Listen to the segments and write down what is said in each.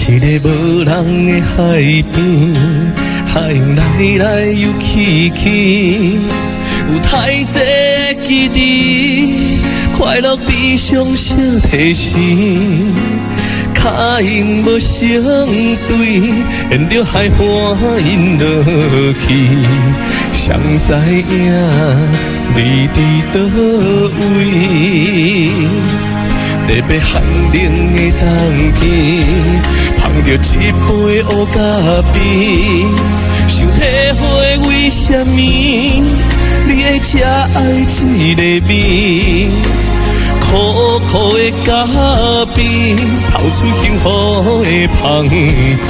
一个无人的海边，海洋来来又去去，有太多记忆，快乐悲伤相提示。脚印无相对，沿着海岸引落去，谁知影你伫倒位？特别寒冷的冬天，捧着一杯乌咖啡，想体会为什么你会这爱一个味？苦苦的咖啡，泡出幸福的香气，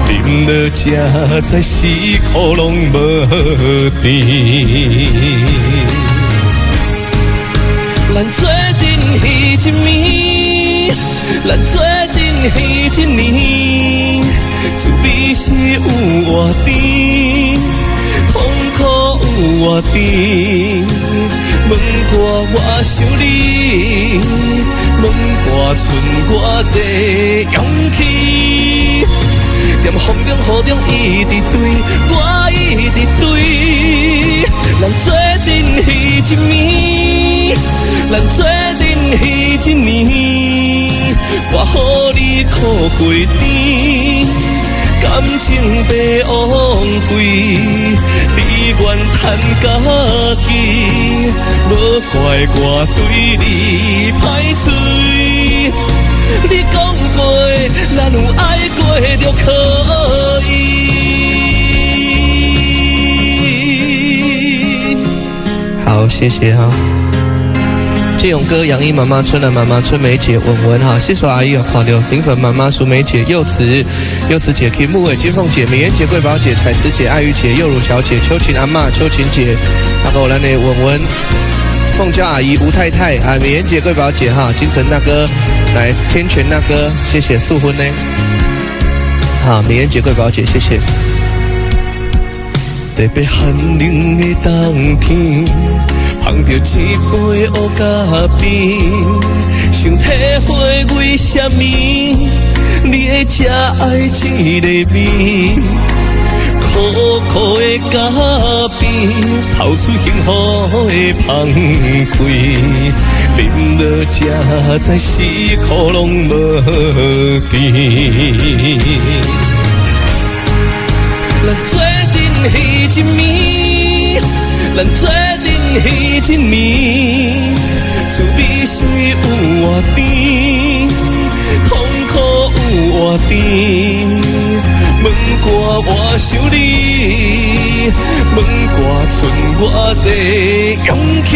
啉了才知死苦拢无甜。咱做阵彼一暝，咱做阵彼一年，滋味是有偌甜，痛苦有偌甜。问我我想你，问我剩我这勇气，在风中雨中一直对，我一直对。咱做阵彼一暝，咱做阵彼一年，我予你苦过甜，感情被枉费，你愿叹家己，无怪我对你歹嘴。你讲过，咱有爱过就可以。好，谢谢哈。建勇哥、杨一妈妈、春兰妈妈、春梅姐、文文哈，谢谢阿姨有看到林粉妈妈、淑梅姐、柚子姐、Kim 木伟、金凤姐、美妍姐、桂宝姐、彩慈姐、爱玉姐、幼乳小姐、秋琴阿嬷、秋琴姐，然后来呢文文、凤娇阿姨、吴太太啊、美妍姐、桂宝姐哈、金城大哥、来天权大哥，谢谢素婚呢，好，美妍姐、桂宝姐，谢谢。特别寒冷的冬天，捧着一杯乌咖啡，想体会为什么你会这爱一个味？苦苦的咖啡，泡出幸福的香气，啉了才知死苦拢无甜。咱做阵彼一暝，咱做阵彼一年，滋味是有偌甜，痛苦有偌甜。问我我想你，问我剩我这勇气，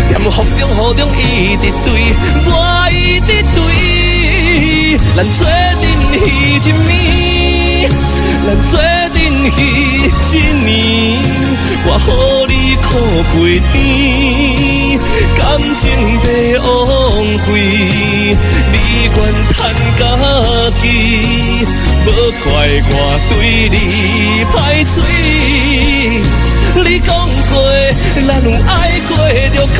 在风中雨中一直对，我一直对。咱做阵彼一暝，咱做阵彼一年，我予你苦过甜，感情被枉费，你愿叹家己，无怪我对你歹嘴。你讲过，咱有爱过就可